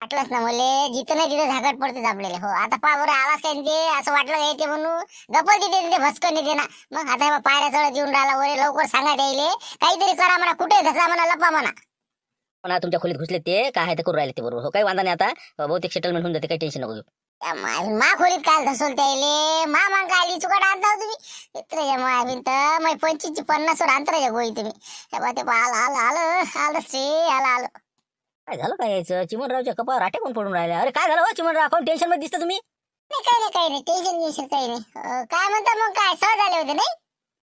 वाटलंच ना मले, जिथं नाही तिथं झाकट पडतेच आपल्याला. हो आता पहा बरं, आवाज काय ते असं वाटलं यायचे म्हणून गप्पा तिथे ते भस्कन येते ना. मग आता हे पायऱ्या चढत येऊन राहिला वरे, लवकर सांगा द्यायले काहीतरी करा म्हणा, कुठे धसा म्हणा, लपा म्हणा. पुन्हा तुमच्या खोलीत घुसले ते काय आहे ते करू राहिले ते बरोबर. हो काही वांधा नाही आता, बहुतेक सेटलमेंट होऊन जाते, काही टेन्शन नको घेऊ. मा खोलीत काय धसवल त्याले, मा मग काय चुकाट आणता तुम्ही मित्र मायबीन तर मै 25-50 वर अंतराच्या गोळी तुम्ही. हे बा ते आलं आलं आलं आलं श्री आलं आलं. काय झालं काय यायचं, चिमनरावच्या कपाळ राटे कोण पडून राहिले. अरे काय झालं हो चिमनराव, कोण टेन्शन मध्ये दिसतं तुम्ही. नाही काही नाही टेन्शन गिन्शन काही नाही. काय म्हणता मग, काय सहज आले होते नाही.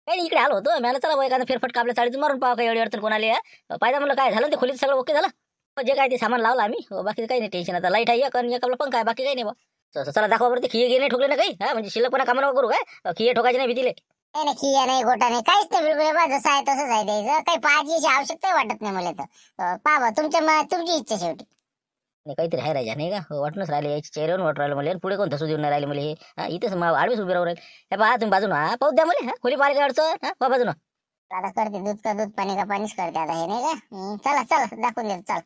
काही नाही, इकडे आलो होतो मला, चला एखादा फेरफटका आपल्या चाळीतून मारून पाहा, काही एवढी अडचण कोणाला. पाहिजे म्हणलं काय झालं ते खोलीत सगळं ओके झालं. जे काय ते सामान लावलं आम्ही, बाकी काही नाही टेन्शन. आता लाईट आहे एक आणि एक आपला पंखा आहे, बाकी काही नाही बा. चला दाखवा बरं ते खिये गे नाही ठोकले ना काही. हा म्हणजे शिल्लकपणा कामा नको करू, काय खिये ठोकायचे नाही भीतीले. नाही नाही खिया नाही गोटा नाही काहीच नाही, बिलकुल बा जसं आहे तसंच आहे द्यायचं. काही पाहायची आवश्यकता वाटत नाही मला तर. पहा तुमची इच्छा शेवटी. नाही काहीतरी आहे राजा नाही का, वाटूनच राहिले याची चेहऱ्यावर वाटू राहिलं मला. पुढे कोण धसू देऊन नाही राहिले मला हे. इथेच आडवीच उभे राहू राहिले. हे पहा तुम्ही बाजून पाहू द्या मला, खोली पाहिजे काय अडचण. हा बाजून आता करते दूध का दूध, पाणी का पाणीच करते आता हे नाही का. चला चला दाखवून देतो चल.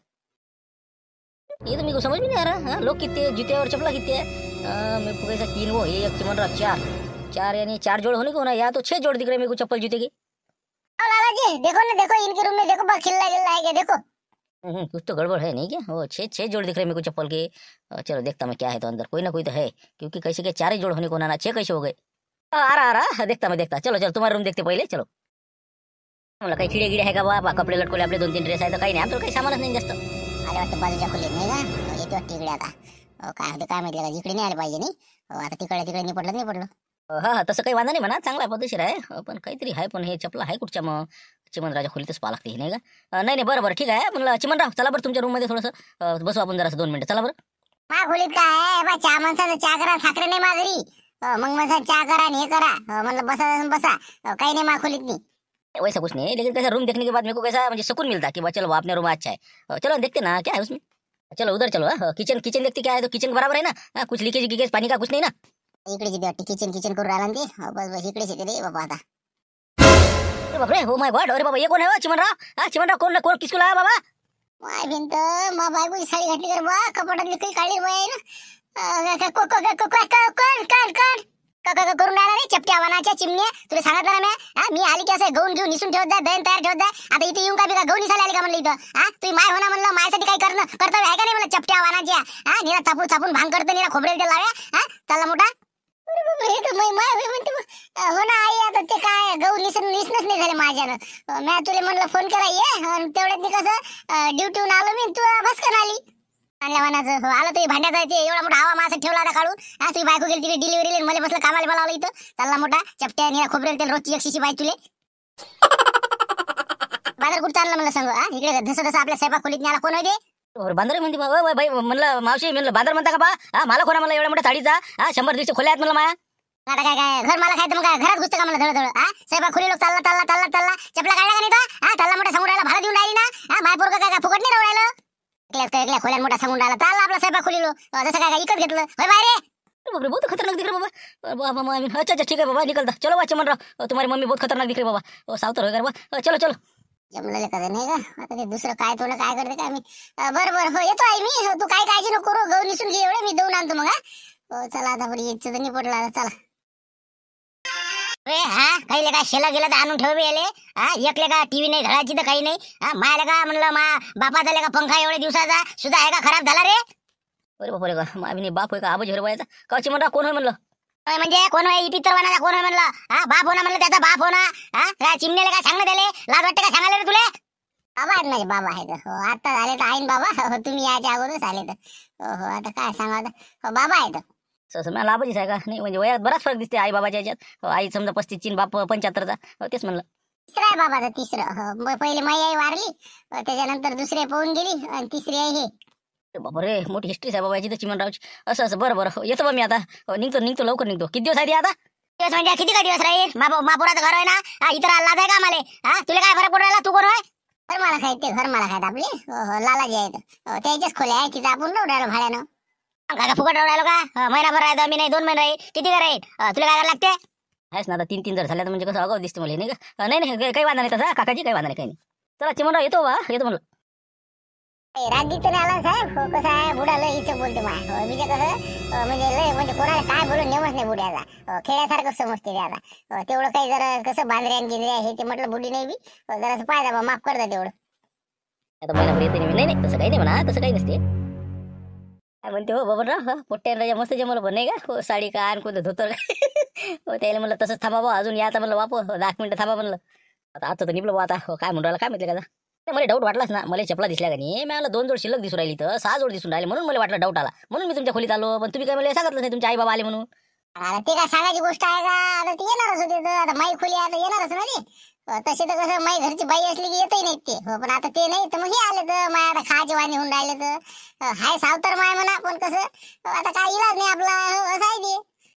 ये तो मेरे को समझ में नहीं आ रहा. हाँ लोग कितने जूते और चप्पला कितने हैं. मेरे को कैसा 3 वो एक चिमनराव 4 यानी 4 जोड़ होने को ना, या तो 6 जोड़ दिख रहे मेरे को चप्पल जूते के. लाला जी देखो ना, देखो इनके रूम में देखो, खिल्ला है क्या देखो. कुछ तो गड़बड़ है नहीं क्या. वो 6 जोड़ दिख रहे मेरे को चप्पल के. चलो देखता मैं क्या है तो अंदर, कोई ना कोई तो है, क्योंकि कैसे के 4 ही जोड़ होने को ना 6 कैसे हो गए. आ रहा देखता. चलो तुम्हारा रूम देखते पहिले. चलो मला काही खिडे गिडे आहे का बाबा, कपडे लटकवले आपले 2-3 ड्रेस आहे तर काही नाही, आमचं काही सामानच नाही जास्त. आले वाटतं बाजूच्या खोलीत नाही का, येते वाटतं इकडे आता. काय होते काय माहिती का, इकडे नाही आले पाहिजे नाही. आता तिकडे नाही पडलं. हा तसं काही वांधा नाही म्हणा, चांगला पद्धतशीर आहे, पण काहीतरी आहे. पण हे चपला आहे कुठच्या मग, चिमनरावच्या खोलीतच पाहा लागते नाही का. नाही बरं ठीक आहे म्हणलं. चिमनराव चला बरं तुमच्या रूम मध्ये थोडंसं बसू आपण जरासं 2 मिनिटं, चला बरं. मा खोलीत काय आहे बा, चहा माणसाचं चहा करा, साखरे नाही माझरी. मग माझा चहा करा आणि हे करा, म्हणलं बसा. काही नाही मा खोलीत नाही. वैसा कुछ नहीं, लेकिन कैसा रूम देखने के बाद मेरे को कैसा मुझे सुकून मिलता कि चलो अपने रूम अच्छा है. चलो देखते ना क्या है उसमें. चलो उधर चलो. किचन देखते क्या है, तो किचन बराबर है ना. कुछ लीकेज पानी का कुछ नहीं ना. इकडे जिथे वाटते किचन करून राहिला ते. बस इकडेच येते रे बाबा आता. अरे बाप रे, हो माय गॉड. अरे बाबा ये कौन है चिमनराव. चिमनराव कौन किसको लाया बाबा. माय भिंत मा बायकोची साडी घातली कर बा, कपाटातली काही काढली बाय ना. करून राहिला रे चपट्या वानाच्या चिमण्या. तुला सांगितलं ना मी आली की असं गहून घेऊन निसून ठेवत दन तयार ठेवत. आता इथे येऊन का बी का गहून निसायला आली का म्हणलं इथं. तुम्ही माय होणार म्हणलं, मायासाठी काही कर्तव्य आहे का नाही म्हणलं चपट्या वानाच्या. निरा चापून भांग करतं, निरा खोबरेल ते लाव्या. त्याला मोठा हो ना आई. आता ते काय गहू निसणच नाही झाले माझ्यानं. मी तुला म्हणलं फोन करा ये, तेवढ्यात कसं ड्युटीहून आलो मी, तू भस्कन आली. वानाचं आलं तुम्ही भांड्याचा ते एवढा मोठा हवा मासा ठेवला आता काढून. तुम्ही बायको गेली तिकडे डिलिव्हरी, मला बसलं कामाला बोलावलं इथं. चालला मोठा चपट्या निरा खोबरेल तेल रोजची 100ची बाय तुले. बाजार कुठं चाललं म्हणलं सांग. इकडे धसं आपल्या स्वयंपाक खोलीत न्याला कोण होते. बांदर म्हणते बाई म्हणलं मावशी म्हणलं बांदर म्हणता का बा. मला कोणा म्हणलं एवढ्या मोठ्या साडीचा 100 दिवशी खोल्या आहेत म्हणलं माया. आता काय घर मला खायचं मग काय घरात घुसतं का म्हणलं धड. स्वयंपाक खोली लोक चालला चपला काढला का नाही तो. चालला मोठा सांगून राहिला भाडं देऊन राहिली ना. माय पोरग काय फुकट नाही राहू राहिलं. एकल्या खोल्यात मोठा सांगून राहिला, चालला आपला स्वयंपाक खोली लो. जसं काय इकत घेतलं होय बाहेर. बहुत खतरनाक दिख रहा बाबा. अच्छा ठीक है बाबा, निकलता. चलो बा चिमनराव, तुम्हारी मम्मी बहुत खतरनाक दिख रही बाबा. सावतर होय बाबा. चलो जमलेलं कधी नाही का. आता ते दुसरं काय तुला काय करते काय मी. बरं हो येतो आई मी. तू काय काळजी नको करू, गहू निसून घे एवढे, मी देऊन आणतो मग. चला आता बरी इच्छा तर नाही पडला आता. चला रे काही काय शेला गेला तर आणून ठेव याले. एकले का टीव्ही नाही धडायची तर काही नाही. मायला का म्हणलं मा बापा झाले का पंखा एवढ्या दिवसाचा सुद्धा आहे का खराब झाला रे. अरे बाप रे का मामी बाप होय का आबा झरवायचा का चिमनराव कोण होय म्हणलं. म्हणजे कोण होय पितरवानाचा कोण होय म्हणलं. बाप होना म्हणलं त्याचा बाप होना. काय चिमण्याला काय सांगणं त्याले लाज वाटते का सांगायला रे तुले. बाबा आहेत माझे बाबा आहेत. हो आता आले तर आईन बाबा. तुम्ही याच्या अगोदरच आले तर हो आता काय सांगा. बाबा आहेत. मला लाभच आहे का नाही, म्हणजे वयात बराच फरक दिसते आई बाबाच्या याच्यात. आई समजा 35 बाप 75चा. तेच म्हणलं. तिसरा आहे बाबाचा तिसरं. पहिले माई आई वारली, त्याच्यानंतर दुसरे पळून गेली आणि तिसरी आहे हे. बाबा रे मोठी हिस्ट्री आहे बाबाची तर चिमनरावची. असं बरं येतो बा मी आता. निघतो लवकर निघतो. किती दिवस आहे आता. दिवस म्हणजे किती का दिवस राहील. मापुराचं घर आहे ना. इथं लाज आहे का मला. तुला काय फरक पडू राहिला, तू कोण होय. घर मला खायते आपली. लालाजी आहेत. त्याच्याच खोल्या आहे तिथं आपण राहिलो भाड्यानं. काय फुकट राहिलो का. महिनाभर राहतो आम्ही नाही 2 महिने राहील. किती का राहील तुला काय लागते. आहेस ना आता 3 जर झाल्या तर म्हणजे कसं अगाव दिसते मला नाही का. नाही काही वांधा नाही तसा काकाजी, काही वांधा नाही काही नाही. चला चिमनराव येतो म्हणलं. रागीचं नाही आला साहेब. हो, कसं आहे बुडा लय इथे बोलते माय. हो, मी ते कसं म्हणजे लय म्हणजे कोणाला काय बोलून नेमच नाही बुड्याला. खेड्यासारखं समजते त्याला. तेवढं काही जरा कसं बांधऱ्यान गिंद्र्या हे ते म्हटलं बुडी नाही बी जरा पाहिजे बा माफ करता तेवढं. आता महिनाभर येते नाही नाही तसं काही नाही म्हणा, तसं काही नसते. काय म्हणते हो बाबा पोट्ट्या राजा मस्त जमलं पण नाही का. हो साडी का आणि कोणतं धोतर काय हो त्याला म्हणलं तसंच थांबा बा अजून या आता म्हणलं वापो 10 मिनिटं थांबा म्हणलं. आता आता तर निपलं बा आता. हो काय म्हणून राहिला काय म्हटलं का मला डाऊट वाटलाच ना. मला चपला दिसल्या का नाही मला 2 जोड शिल्लक दिसून राहिली तर 6 जोड दिसून राहिले म्हणून मला वाटलं डाऊट आला म्हणून मी तुमच्या खोलीत आलो. पण तुम्ही काय मला सांगितलं नाही तुमचे आई बाबा आले म्हणून. आता ते काय सांगायची गोष्ट आहे का. आता ते येणारच होते तर आता माई खोली आता येणारच ना ते. तसे तर कसं माई घरची बाई असली की येतही नाहीत ते. हो, पण आता ते नाही तर मग हे आले तर माय आता खायचे वाणी होऊन राहिले तर हाय सावतर माय म्हणा. पण कसं आता काय इलाज नाही आपला. असं आहे ते.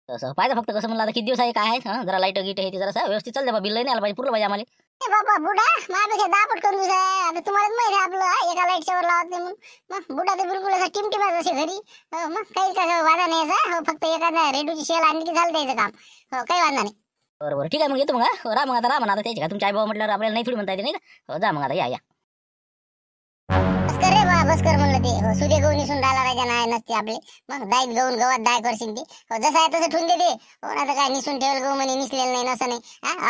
तसं पाहिजे फक्त कसं म्हणलं आता किती दिवस आहे काय आहे जरा लाईट गीट हे ते जरा व्यवस्थित चालते बा. बिल नाही आला पाहिजे पुरलं पाहिजे आम्हाला. ए बाबा बुडा माझ्यापेक्षा 10 पट करून आहे. आता तुम्हालाच माहिती आहे आपलं एका लाईटच्या वर लावत नाही म्हणून. मग बुडा तर बिलकुल असा टिमटिमाच असे घरी. मग काही कसं वादा नाही असा. फक्त एखादा रेडूची शेल आणली की झालं त्याचं काम. काही वादा नाही. बरोबर ठीक आहे मग येतो मग. राहा मग आता राहा म्हणा आता त्याचे का तुमच्या आई बाबा म्हटल्यावर आपल्याला नाही थोडी म्हणता येते नाही का. जा मग आता या. बस कर रे बा बस कर म्हणलं ते. सुदे गहू निसून डाला राजा नाही नसते आपले. मग दाईत गहून गवत दाय करशील ते. जसं आहे तसं ठेवून देते. आता काय निसून ठेवलं गहू म्हणे निसलेलं नाही नसं नाही.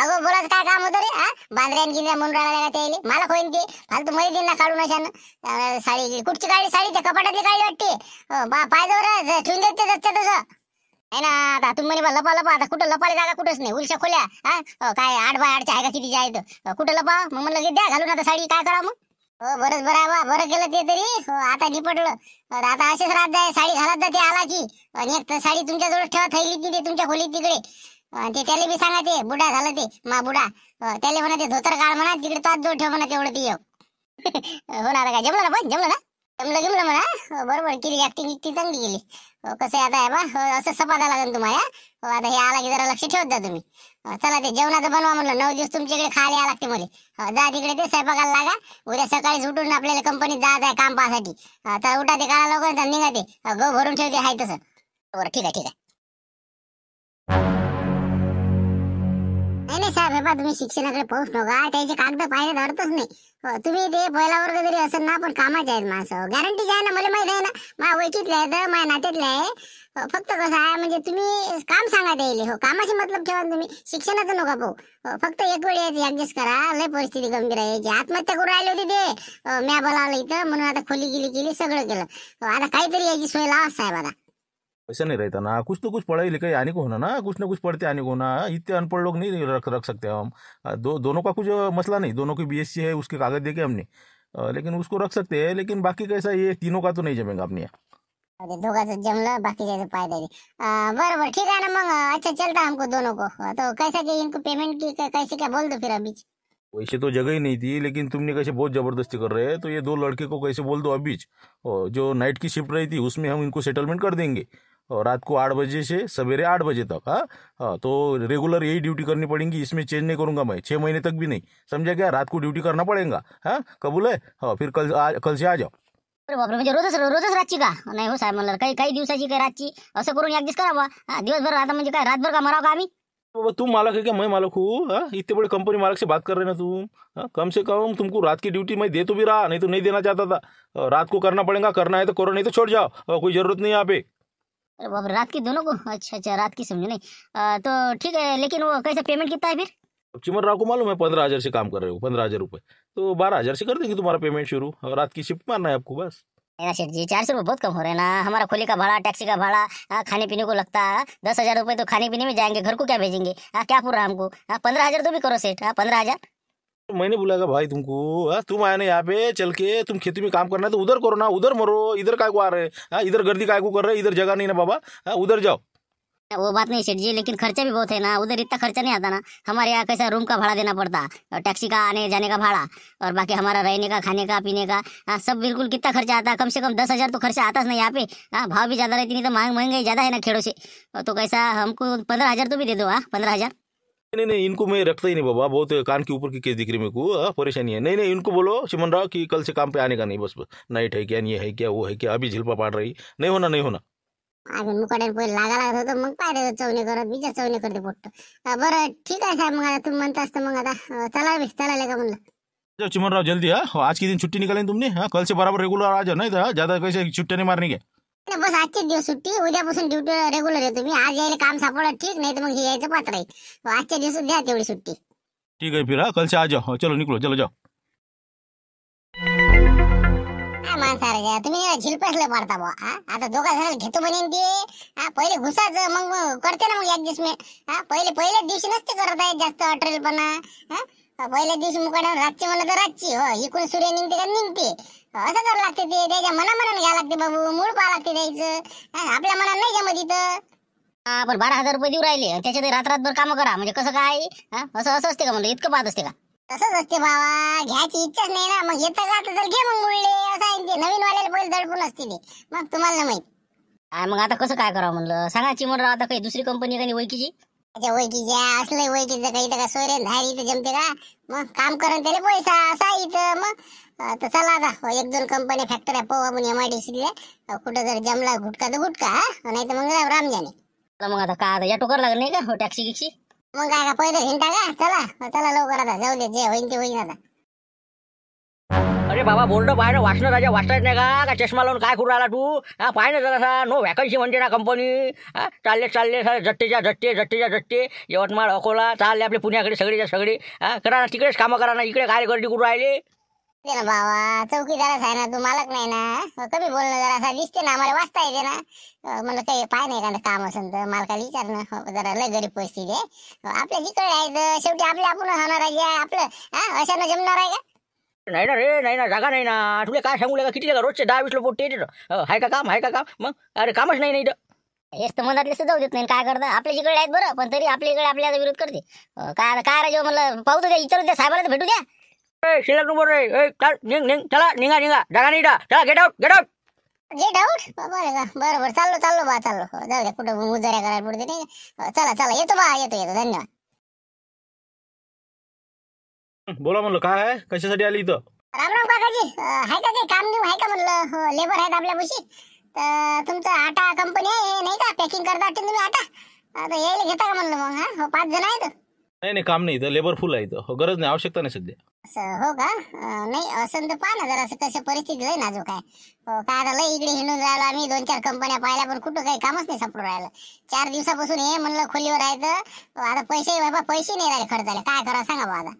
अगो बोलाच काय काम होतं रे. बांधऱ्यान गिंद्र्या म्हणून राहिला का ते मला खोईन ते फालतू मध्ये देईन ना काढून अशानं. साडी कुठची काढली साडी त्या कपाटातली काढली वाटते. पायजवर ठेवून देते तसं आहे ना. आता तुम्ही म्हणे लपा लपा आता कुठं लपायला जागा कुठंच नाही. उलशा खोल्या काय 8x8च्या आहे का किती आहेत कुठं लपा. मग म्हणलं की द्या घालून आता साडी काय करा मग. हो बरंच बरं आहे बा. बरं केलं ते तरी. हो आता निपटलं. आता असेच राहत जाय साडी घालत जा ते आला की. आणि एक तर साडी तुमच्याजवळ ठेवा थैली की ते तुमच्या खोलीत तिकडे. ते त्याला बी सांगा ते बुडा झालं ते मा बुडा. त्याला म्हणा ते धोतर काढ म्हणा तिकडे तास जोड ठेव म्हणा तेवढं ती. हो ना आता काय जमलं ना पण जमलं ना. जमलं म्हणा. बरोबर केली ऍक्टिंग इतकी चांगली केली. कसं आहे आता आहे बा असं सपादा लागेल तुम्हाला. आता हे आला की जरा लक्ष ठेवत जा तुम्ही. चला ते जेवणाचं बनवा म्हणलं 9 दिवस तुमच्याकडे खायला यावं लागते मला. जा तिकडे ते स्वयंपाकाला लागा. उद्या सकाळीच उठून आपल्याला कंपनीत जायचं आहे काम पाहासाठी. तर उठा ते काळा लवकर निघा ते गहू भरून ठेवते हाय तसं. बरं ठीक आहे. नाही साहेब हे पा तुम्ही शिक्षणाकडे पाहूच नका. त्याचे कागद पाहिजे धरतच नाही. तुम्ही ते पहिला वर्ग जरी असेल ना पण कामाचे आहेत माणसं. गॅरंटीचे आहे ना. मला माहित आहे ना. माझ्या ओळखीतले आहे तर माझ्या नात्यातले आहे. फक्त कसं आहे म्हणजे तुम्ही काम सांगा द्यायले. हो कामाशी मतलब ठेवा तुम्ही. शिक्षणाचं नका पाहू. फक्त एक वेळ यायची ऍडजस्ट करा. लय परिस्थिती गंभीर आहे याची. आत्महत्या करून राहिली होती ते. म्या बोलावलं इथं म्हणून आता खोली केली सगळं केलं. आता काहीतरी याची सोय लावा साहेब. आता ऐसा नहीं रहता ना. कुछ तो कुछ पढ़ाई लिखाई आने को होना ना. कुछ ना कुछ पढ़ते आने को होना. इतने अनपढ़ लोग नहीं रख सकते हम. दोनों का कुछ मसला नहीं. दोनों की बीएससी है उसके कागज देके हमने लेकिन उसको रख सकते हैं. लेकिन बाकी कैसा ये तीनों का तो नहीं जमेगा अपने यहाँ. दोघांचं जमलं बाकीच्या पाय द्यायचे. बरोबर ठीक है ना. मग अच्छा चलता हमको दोनों को. तो कैसा कि इनको पेमेंट की कैसे क्या बोल दो फिर अभी. वैसे तो जगह ही नहीं थी लेकिन तुमने कैसे बहुत जबरदस्ती कर रहे हैं. तो ये 2 लड़के को कैसे बोल दो अभी. जो नाइट की शिफ्ट रही थी उसमें हम इनको सेटलमेंट कर देंगे. और रात को 8 बजे से सवेरे 8 बजे तक. हाँ तो रेगुलर यही ड्यूटी करनी पड़ेगी. इसमें चेंज नहीं करूंगा मैं 6 महीने तक भी नहीं. समझा क्या. रात को ड्यूटी करना पड़ेगा. हाँ कबूल है. हाँ फिर कल से आ जाओ. अरे बापरे म्हणजे रोजच रातची का. नाही हो साहेब म्हणलं काही दिवसाची काही रातची असं करून ऍडजस्ट करा बा. दिवसभर आता म्हणजे काय रातभर का मराव का आम्ही. तुम मालक है क्या. मैं मालक हूँ. इतने बड़े कंपनी मालक से बात कर रहे ना तुम. कम से कम तुमको रात की ड्यूटी मैं दे तो भी रहा. नहीं तो नहीं देना चाहता था. रात को करना पड़ेगा. करना है तो करो नहीं तो छोड़ जाओ. कोई जरूरत नहीं यहाँ पे. अरे बाप रे रात की दोनों को. अच्छा रात की समझे नहीं. तो ठीक है लेकिन वो कैसे पेमेंट कितना है फिर. चिमन राव को मालूम है 15,000 से काम कर रहे हो. 15,000 रुपये तो 12,000 से कर देंगे तुम्हारा पेमेंट शुरू. और रात की शिफ्ट मारना है आपको बस. सेठ जी 400 रुपये बहुत कम हो रहे हैं ना. हमारा खोली का भाड़ा टैक्सी का भाड़ा खाने पीने को लगता है 10,000 रुपये तो खाने पीने में जाएंगे. घर को क्या भेजेंगे. क्या पूरा हमको 15,000 तो भी करो सेठ. 15,000 मैंने बुलाएगा भाई तुमको. तुम आए ना यहाँ पे चल के. तुम खेती में काम करना है तो उधर करो ना. उधर मरो. इधर काय को आ रहे. इधर गर्दी काय को कर रहे. इधर जगह नहीं ना बाबा. उधर जाओ. वो बात नहीं सेठ जी लेकिन खर्चा भी बहुत है ना. उधर इतना खर्चा नहीं आता ना. हमारे यहाँ कैसा रूम का भाड़ा देना पड़ता. टैक्सी का आने जाने का भाड़ा. और बाकी हमारा रहने का खाने का पीने का सब बिल्कुल कितना खर्चा आता है. कम से कम 10,000 तो खर्चा आता है ना यहाँ पे. भाव भी ज्यादा रहती नहीं तो महंगाई ज्यादा है ना खेड़ों से. तो कैसा हमको 15,000 तो भी दे दो. 15,000 नहीं इनको मैं रखता ही नहीं बाबा. बहुत कान के ऊपर की केस दिख रही मेरे को. परेशानी है. नहीं इनको बोलो चिमन राव कि कल से काम पे आने का नहीं. बस नाइट है क्या ये है क्या वो है क्या. अभी झिलपा पाड़ रही. नहीं होना. अजून मुकाट्याने पहिले लागा लागत होतं. मग पाय चवणे करत बीजा चवणे करते पोट्ट. बरं ठीक आहे साहेब. मग आता तुम्ही म्हणता असतं मग आता चला का म्हणलं. जाओ चिमनराव जल्दी। हाँ आज के दिन छुट्टी निकालें तुमने। हाँ कल से बराबर रेगुलर आ जाओ, नहीं तो ज़्यादा कैसे छुट्टी नहीं मारने के। नाही, बस आजचे दिवस सुट्टी, उद्यापासून ड्युटी रेग्युलर आहे तुम्ही। आज यायला काम सापडलं ठीक, नाही तर मग हे यायचं पात्र आहे। आजच्या दिवस द्या तेवढी सुट्टी। ठीक है फिर। हाँ कल से आ जाओ। चलो निकलो, चलो जाओ। काय माणसाला तुम्ही झिलपेसले पडता बुवा। आता दोघा जणांना घेतो म्हणेन ते पहिले घुसाच, मग करते ना मग ऍडजस्टमेंट। पहिल्याच दिवशी नसते करत आहे जास्त अटरेलपणा। पहिल्या दिवशी मुकाड्यावर रातची म्हणलं तर रातची, हो इकडून सूर्य निघते का निघते, असं करावं लागते। ते त्याच्या मनामनाने घ्यावं लागते बाबू, मूळ पाहा लागते द्यायचं। आपल्या मनात नाही जमत इथं। पण 12,000 रुपये देऊ राहिले, त्याच्यात रात्रभर कामं करा म्हणजे कसं काय? असं असते का म्हणलं? इतकं पाहत असते का? तसंच असते बाबा, घ्यायची इच्छाच नाही ना, मग येतं का तर घे मग मुळले, असं आहे ते। नवीन वाल्याला पहिले दडपून असते ते, मग तुम्हाला नाही माहित। मग आता कसं काय करावं म्हणलं? सांगा चिमनराव, आता काही दुसरी कंपनी आहे का नाही ओळखीची? त्याच्या ओळखीच्या असलं ओळखीचं काही तर का सोयरे धारी इथं जमते का? मग काम करून त्याला पैसा असा इथं मग। तर चला आता 1-2 कंपन्या फॅक्टऱ्या पाहू आपण MIDC कुठं जर जमला गुटका तर गुटका, नाही तर मग राम जाणे। मग आता काय, आता या टोकर लागेल नाही का? हो टॅक्सी गिक्सी मग काय का पहिलं हिंटा का? चला चला लवकर, आता जाऊ दे, जे होईन ते होईन आता। अरे बाबा बोर्ड पाय ना, वाचणं राजा वाचता नाही का चष्मा लावून काय करू राहिला तू? पाय ना जरासा, नो व्हॅकन्सी म्हणते ना कंपनी। चालले जट्टे यवतमाळ अकोला चालले आपले पुण्याकडे सगळेच्या सगळे। करा ना तिकडेच कामं करा ना, इकडे काय गर्दी करू राहिले? ते ना बाबा, चौकीदारच आहे ना तू, मालक नाही ना। कमी बोलणं जरासा दिसते ना, आम्हाला वाचता येते ना। म्हणलं काही पाय नाही का काम असेल तर मालकाला विचारणं, जरा लय गरीब परिस्थिती आहे आपल्या जिकडे आहे। शेवटी आपण होणार आहे आपलं, अशानं जमणार आहे का? नाही ना रे, नाही ना, जागा नाही ना। तुला काय सांगू का, किती का रोजचे 10-20 लोक पोट्टे आहे का काम? मग अरे कामच नाही इथं। हेच तर मनातले जाऊ देत नाही, काय करता? आपल्या जिकडे आहेत बरं, पण तरी आपल्या इकडे आपल्याला विरोध करते। काय राजा म्हणलं, पाहू द्या, इतर द्या साहेबाला, तर भेटू द्या। शिल्लक नंबर रे, चल निघ, चला निघा जागा नाही इथं, चला गेट आउट। गेट आउट बरोबर, चाललो बा चाललो। जाऊ द्या, कुठं मुजऱ्या करायला पडते नाही। चला येतो बा, येतो धन्यवाद। बोला म्हणलं, काय आहे, कशासाठी आली इथं? राम काकाजी, आहे का काही काम आहे का म्हणलं? लेबर आहेत आपल्यापाशी, तर तुमचं आटा कंपनी आहे नाही का? पॅकिंग करता वाटतं तुम्ही आटा, आता यायला घेता का म्हणलं? मग 5 जण आहेत। नाही काम नाही इथं, लेबर फुल आहे इथं, गरज नाही, आवश्यकता नाही सध्या। असं हो का? नाही असं तर पहा ना जरा, कसं परिस्थिती लय नाजूक आहे। काय आता लय इकडे हिंडून राहिलो आम्ही, 2-4 कंपन्या पाहिल्या, पण कुठं काही कामच नाही सापडून राहिलं। 4 दिवसापासून हे म्हणलं खोलीवर आहे, तर आता पैसे नाही राहिले खर्चाले, काय करा सांगा बा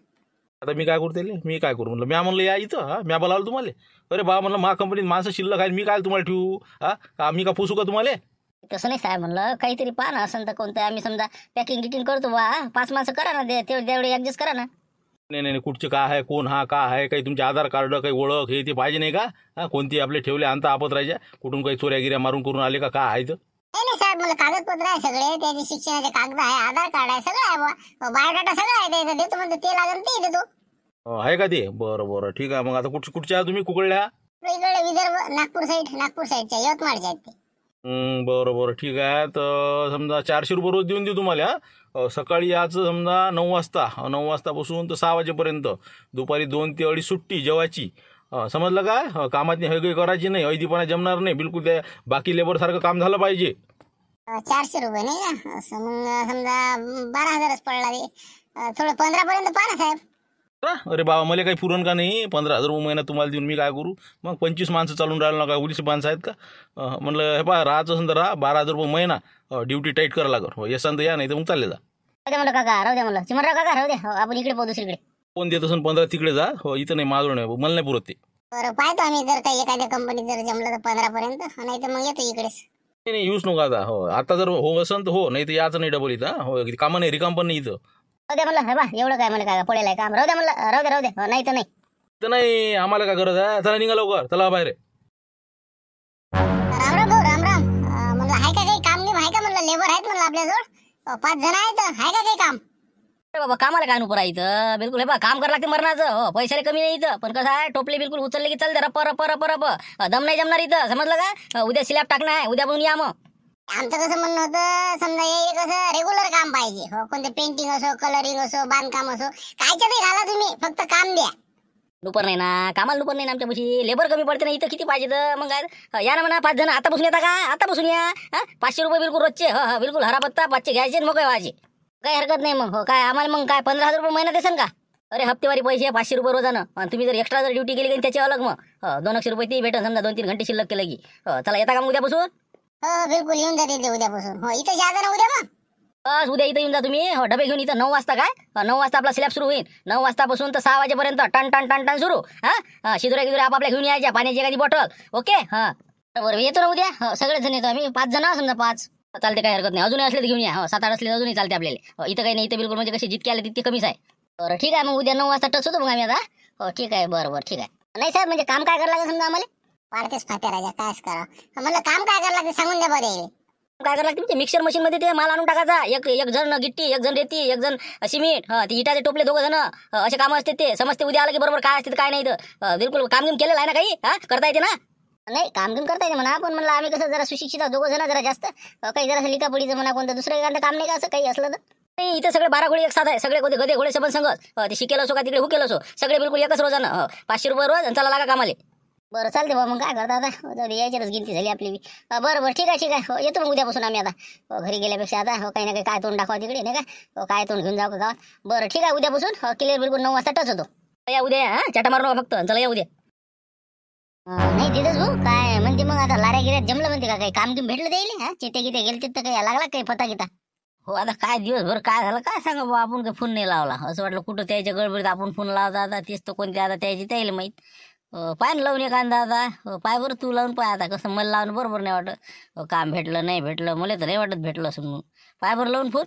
आता मी काय करू त्याला? मी काय करू म्हणलं? म्या म्हणलं या इथं, म्या बोलावलं तुम्हाला? अरे बा म्हणलं, मा कंपनीत माणसं शिल्लक आहे, मी काय तुम्हाला ठेवू? मी का पुसू का तुम्हाला? तसं नाही साहेब, म्हणलं काहीतरी पहा ना, असं तर कोणतं आम्ही समजा पॅकिंग गिटिंग करतो बा, 5 माणसं करा ना, तेवढे ऍडजस्ट करा ना। नाही कुठचे काय आहे, कोण हा का आहे, काही तुमचे आधार कार्ड, काही ओळख हे ते पाहिजे नाही का? कोणती आपले ठेवले आणता आपत राहायच्या, कुठून काही चोऱ्यागिऱ्या मारून करून आले का काय आहे? नाही साहेब, मला कागदपत्र आहे सगळे, त्याचे शिक्षणाचे कागद आहे, आधार कार्ड आहे, सगळं आहे, बायोडाटा सगळं आहे त्याचं, देतो म्हणतो, ते लागेल ते देतो। आहे का ते? बरं ठीक आहे। मग आता कुठच्या आहे तुम्ही? कुकडल्या? इकडे विदर्भ, नागपूर साईडच्या, यवतमाळच्या आहेत ते। बरं ठीक आहे। तर समजा 400 रुपये रोज देऊन देऊ तुम्हाला। सकाळी याचं समजा 9 वाजतापासून तर 6 वाजेपर्यंत, दुपारी 2 ते 2:30 सुट्टी जेवायची, समजलं का? कामात काही करायची नाही, ऐदीपणा जमणार नाही बिलकुल, त्या बाकी लेबर सारखं काम झालं पाहिजे। 400 रुपये नाही का? असं मग समजा 12,000च पडला ते, थोडं 15 पर्यंत पहा ना साहेब। अरे बाबा, मला काही पुरण का नाही? 15,000 रुपये महिना तुम्हाला देऊन मी काय करू? मग 25 माणसं चालून राहिलं ना, काय उलीची माणसं आहेत का? म्हणलं हे पहा, राहायचं असेल तर राहा, 12,000 रुपये महिना, ड्युटी टाईट करावं लागल, येसान तर या, नाही तर मग चालले जा। म्हणलं काका राहू द्या, म्हणलं चिमनराव काका राहू द्या, आपण इकडे पाहू दुसरीकडे। कोण देत असेल 15 तिकडे जा, इथं नाही, माझं नाही, मला नाही पुरत ते। बरं पाहतो आम्ही, जर काही एखाद्या कंपनीत जर जमलं तर 15 पर्यंत, नाही तर मग येतो इकडेच। नाही येऊच नका आता। आता जर असेल तर नाही तर याचं नाही डबल इथं, कामं नाही, रिकाम पण नाही इथं। राहू द्या म्हणलं, हे बा एवढं काय म्हणलं काय पडेल आहे काम, राहू द्या म्हणलं, राहू द्या, नाही तर नाही तर नाही, आम्हाला काय गरज आहे? चला निघा लवकर, चला बाहेर। राम भाऊ, राम म्हणलं आहे का काही काम आहे का? म्हणलं लेबर आहेत म्हणलं आपल्याजवळ, 5 जण आहेत, आहे का काही काम? अरे बाबा, कामाला काय नुपुरा इथं, बिलकुल हे बा काम करावं लागते मरणाचं, पैशाला कमी नाही इथं, पण कसं आहे, टोपले बिलकुल उचलले की चालते, रप दम नाही जमणार इथं, समजलं का? उद्या स्लॅब टाकणं आहे, उद्या बनवून या मग। आमचं कसं म्हणणं होतं, समजा हे कसं रेग्युलर काम पाहिजे, कोणते पेंटिंग असो, कलरिंग असो, बांधकाम असो, कायच्यातही घाला तुम्ही, फक्त काम द्या। नुपर नाही ना, कामाला नुपर नाही ना आमच्यापाशी, लेबर कमी पडते ना इथं, किती पाहिजे तर मग काय या ना म्हणा, 5 जण आतापासून येता का? आतापासून या। 500 रुपये बिलकुल रोजचे, बिलकुल हरापत्ता 500 घ्यायचे, मोकळे व्हायचे, काही हरकत नाही मग। काय आम्हाला मग काय 15,000 रुपये महिना देसन का? अरे हप्तेवारी पैसे 500 रुपये रोजानं, आणि तुम्ही जर एक्स्ट्रा जर ड्युटी केली की त्याचे अलग मग 200 रुपये ते भेटेल समजा 2-3 घंटे शिल्लक केलं की. चला येता का मग उद्यापासून? हो बिलकुल येऊन जाते ते उद्यापासून. हो इथं जा ना उद्या मग. बस उद्या इथं येऊन जा तुम्ही. डबे घेऊन इथं 9 वाजता काय 9 वाजता आपला स्लॅब सुरू होईल. 9 वाजतापासून तर 6 वाजेपर्यंत टन टन टन टन सुरू. शिदुऱ्या गिदुऱ्या आपापल्या घेऊन यायच्या, पाण्याची एखादी बॉटल. ओके बरोबर येतो ना उद्या. सगळेच जण येतो आम्ही 5 जण समजा 5 चालते, काही हरकत नाही. अजूनही असले तर घेऊन या. 7-8 असले अजूनही चालते आपल्याला. इथं काही नाही, इथं बिलकुल म्हणजे कसे जितके आले तितके कमीच आहे. बरं ठीक आहे मग उद्या 9 वाजता टच होतो मग आम्ही आता. हो ठीक आहे बरोबर ठीक आहे. नाही साहेब म्हणजे काम काय करायला लागेल समजा आम्हाला? वाढतेच फाट्या राजा कायच करा म्हणलं. काम काय करायला लागते सांगून द्या बरं. काय करायला लागते मिक्सर मशीन मध्ये ते माल आणून टाकायचा. एक जण गिट्टी, एक जण रेती, एक जण सिमेंट, ते इटाचे टोपले 2 जण. असे कामं असते ते. समजते उद्या आलं की बरोबर काय असते काय नाही. तर बिलकुल काम घेऊन केलेलं आहे ना काही करता येते ना? नाही काम घेऊन करता येते म्हणा, पण म्हणलं आम्ही कसं जरा सुशिक्षित 2 जण जरा जास्त काही जरा लिकापडीचं म्हणा, कोणतं दुसरं एखादं काम नाही का असं काही असलं तर. नाही इथं सगळे 12 घोडे एक साथ आहे. सगळे गधे घोडे सबंध संगत. ते शिकेल असो का तिकडे हुकेल असो, सगळे बिलकुल एकच रोजानं 500 रुपये रोज. आणि चला लागा कामाले. बरं चालते बा. मग काय करता आता, जाऊ दे यायच्यातच गिनती झाली आपली. बरं ठीक आहे हो येतो मग उद्यापासून आम्ही आता. घरी गेल्यापेक्षा आता काही ना काही काय तोंड दाखवा तिकडे नाही का, काय तोंड घेऊन जाऊ का गावात. बरं ठीक आहे उद्यापासून क्लिअर बिलकुल 9 वाजता टच होतो. या उद्या चाटा मारू नका फक्त. चला या उद्या. नाही तिथेच भाऊ काय म्हणते मग आता लाऱ्या गिऱ्यात जमलं म्हणते का, काही काम घेऊन भेटलं द्यायला? चिते गिते गेले तर काही लागला काही पता गिता? हो आता काय दिवसभर काय झालं काय सांगा बा, आपण काही फोन नाही लावला. असं वाटलं कुठं त्याच्या गडबडीत आपण फोन लावता. आता तेच तर कोणते आता त्याची त्याला माहीत. पाय ना लावून एखादा आता. पाय बरं तू लावून पाय आता. कसं मला लावून बरोबर नाही वाटत. काम भेटलं नाही भेटलं मला तर नाही वाटत भेटलं असं म्हणून. पाय बरं लावून फोन.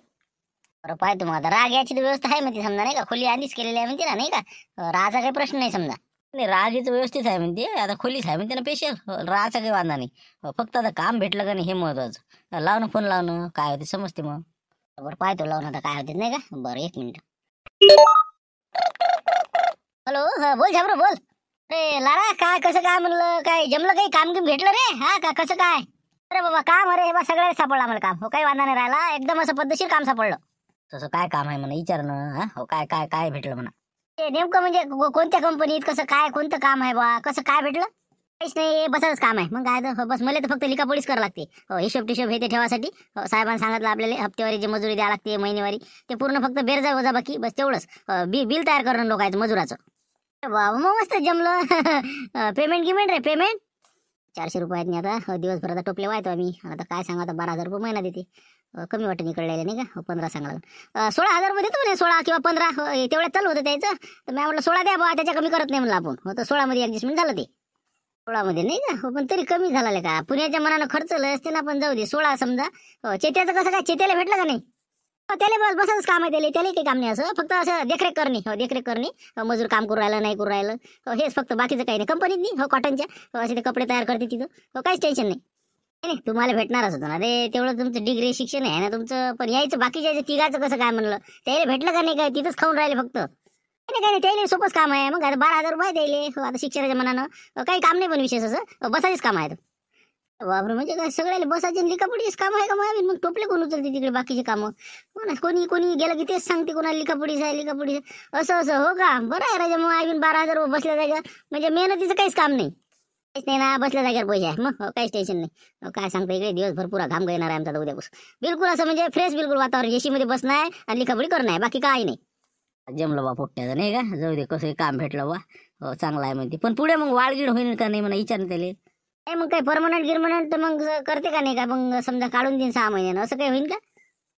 बरं पाहतो मग आता. राग याची तर व्यवस्था आहे म्हणते समजा नाही का, खोली आधीच केलेली आहे म्हणते ना नाही का, राहायचा काही प्रश्न नाही समजा. नाही रागीचं व्यवस्थित आहे म्हणते. आता खोलीच आहे म्हणते ना स्पेशल. राहायचा काही वांधा नाही. फक्त आता काम भेटलं का नाही हे महत्वाचं. लावणं फोन लावणं काय होते समजते मग. बरं पाहतो लावून आता काय होते नाही का. बरं 1 मिनिट. हॅलो बोल झाबरो बोल. अरे लारा काय कसं काय म्हणलं, काय जमलं काही काम घेऊन भेटलं रे? का कसं काय? अरे बाबा काम अरे बा सगळ्याला सापडलं आम्हाला काम. हो काही वांधा नाही राहिला, एकदम असं पद्धतशीर काम सापडलं. तसं काय काम आहे म्हणा विचारणं. हो काय काय काय भेटलं म्हणा. ते नेमकं म्हणजे कोणत्या कंपनीत कसं काय कोणतं काम आहे बा, कसं काय भेटलं? काहीच नाही बसाच काम आहे. मग काय तर बस मला तर फक्त लिखापोळीच करावं लागते. हिशोब टिशोब हे ते ठेवासाठी साहेबांनी सांगितलं आपल्याला हप्तेवारी जे मजुरी द्यावं लागते महिनेवारी ते पूर्ण फक्त बेरजा वजा बाकी बस तेवढंच. बिल तयार करणं लोकांचं मजुराचं. बाबा मग मस्त जमलं. पेमेंट गिमेंट रे पेमेंट 400 रुपयात नाही आता. दिवसभर आता टोपले वाहतो आम्ही. आता काय सांगा आता 12,000 रुपये महिना देते. कमी वाटत निकडलेले नाही का. 15 सांगा 16,000 रुपये देतो म्हणे. 16 किंवा 15 तेवढ्यात चालू होतं त्याचं. तर मी म्हटलं 16 द्या बा, त्याच्या कमी करत नाही म्हणलं आपण. हो तर 16 मध्ये ऍडजस्टमेंट झालं ते. 16 मध्ये नाही का. हो पण तरी कमी झाला का. पुण्याच्या मनानं खर्च लय असते ना, पण जाऊ दे 16 समजा. चेत्याचं कसं काय, चेत्याला भेटलं का नाही? त्याला बस बसाच काम आहे. त्याला काही काम नाही. असं फक्त असं देखरेख करणे. देखरेख करणे. मजूर काम करू राहिलं नाही करू राहिलं हेच फक्त, बाकीचं काही नाही. कंपनीत नाही हो कॉटनच्या असे ते कपडे तयार करते तिथं. काहीच टेन्शन नाही. नाही तुम्हाला भेटणारच होतं ना रे. तेवढं तुमचं डिग्री शिक्षण आहे ना तुमचं. पण यायचं बाकीच्या तिघाचं कसं काय म्हणलं. त्याला भेटलं का नाही काय, तिथंच खाऊन राहिले फक्त. काही नाही त्याला सोपंच काम आहे. मग आता 12,000 रुपये द्यायले. आता शिक्षणाच्या मनानं काही काम नाही, पण विशेष असं बसायचंच काम आहे. बाबरे म्हणजे काय सगळ्याला बसायचे लिखापडीच काम आहे का? मग टोपले कोण उचलते तिकडे बाकीचे कामं. कोणी गेलं की तेच सांगते कोणाला लिखापडीच आहे लिखापडीच असं हो का. बरं आहे राजा. मग आम्ही 12,000 रुपये बसल्या जागेवर म्हणजे मेहनतीचं काहीच काम नाही. काहीच नाही ना, बसल्या जागेवर पैसे आहे. मग काहीच टेन्शन नाही. काय सांगता इकडे दिवसभर पुरा घाम येणार आहे आमचा उद्यापासून. बिलकुल असं म्हणजे फ्रेश बिलकुल वातावरण. एसी मध्ये बसणं आहे आणि लिखापडी करणं आहे, बाकी काही नाही. जमलं बा पोट्ट्याचं नाही का. जाऊ दे कसं काम भेटलं बा. चांगलं आहे म्हणते. पण पुढे मग वाळगीड होईल का नाही म्हणा विचारणे त्याला. नाही मग काही परमनंट गिरमनंट तर मग करते का नाही का. मग समजा काढून देईन 6 महिन्यानं असं काही होईल का.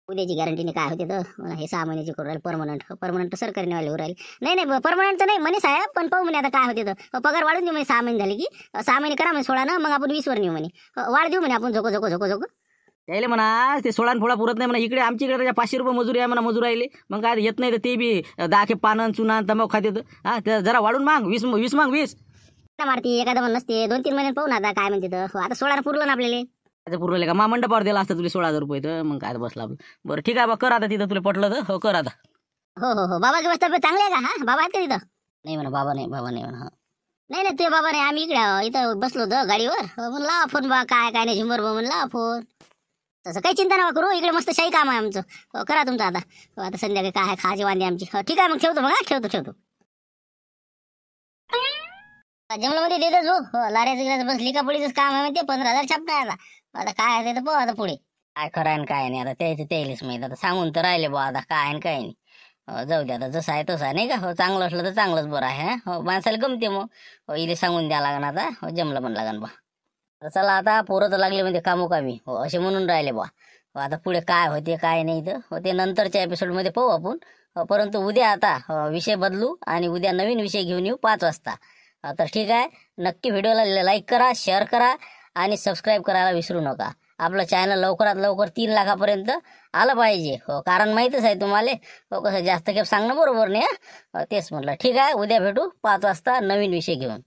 उद्याची गॅरंटीने काय होते तर हे 6 महिन्याची करू राहील. परमनंट तर सरकारने वाले राहील. नाही परमनंट तर नाही म्हणे साहेब, पण पाहू म्हणे आता काय होते तर. पगार वाढून देऊ म्हणे 6 महिने झाले की. 6 महिने करा म्हणे 16 मग आपण 20 वर नेऊ म्हणे. वाढ देऊ म्हणे आपण झोको. त्याला म्हणा ते 16 फोडा पुरत नाही म्हणा. इकडे आमच्या इकडे 500 रुपये मजुरी आहे म्हणा. मजूर राहिले मग काय येत नाही तर ते बी 10 खेप पानं चुना तंबाखू खाते. जरा वाढून माग 20 माग 20 मारती एखादा पण नसते. 2-3 महिन्यात पाहू ना आता काय म्हणते तर. आता 16 पुरलं ना आपल्याला. त्याचं पुरवले का मंडपावर दिला असतं तुला 16,000 रुपये तर मग काय बसला आपलं. बरं ठीक आहे बा कर आता तिथं तुला पटलं तर. हो कर आता. हो बाबाची व्यवस्था चांगली आहे का. हा बाबा आहेत का तिथं? नाही म्हणा बाबा नाही म्हणा. नाही तुझे बाबा नाही. आम्ही इकडे इथं बसलो होतो गाडीवर. म्हणून लावा फोन बा काय नाही झुंबर बा म्हणून लावा फोन. तसं काही चिंता नका करू. इकडे मस्त शाही काम आहे आमचं. करा तुमचं आता. आता संध्याकाळी काय आहे खायची वांदी आमची. ठीक आहे मग ठेवतो मग. ठेवतो जंगलामध्ये देतच हो. लाऱ्याचं बस लिखापडीच काम आहे म्हणते. 15,000 छापता आता काय आहे ते पाहू आता पुढे. काय खरं आहे काय नाही आता त्याचं त्यालाच माहित. आता सांगून तर राहिले बा आता काय काय नाही. जाऊ द्या आता जसं आहे तसं आहे नाही का. हो चांगलं असलं तर चांगलंच बरं आहे. हो माणसाला गमते मग. हो इले सांगून द्या लागन आता. हो जमलं पण लागन बा. तर चला आता पोरं तर लागले म्हणजे कामोकामी. हो असे म्हणून राहिले बा. हो आता पुढे काय होते काय नाही तर हो ते नंतरच्या एपिसोडमध्ये पाहू आपण. परंतु उद्या आता विषय बदलू आणि उद्या नवीन विषय घेऊन येऊ 5 वाजता. तर ठीक आहे. नक्की व्हिडिओला लाईक करा, शेअर करा आणि सबस्क्राईब करायला विसरू नका. आपलं चॅनल लवकरात लवकर 3 लाखापर्यंत आलं पाहिजे. हो कारण माहीतच आहे तुम्हाला. हो कसं जास्त खेप सांगणं बरोबर नाही. तेच म्हटलं. ठीक आहे उद्या भेटू 5 वाजता नवीन विषय घेऊन.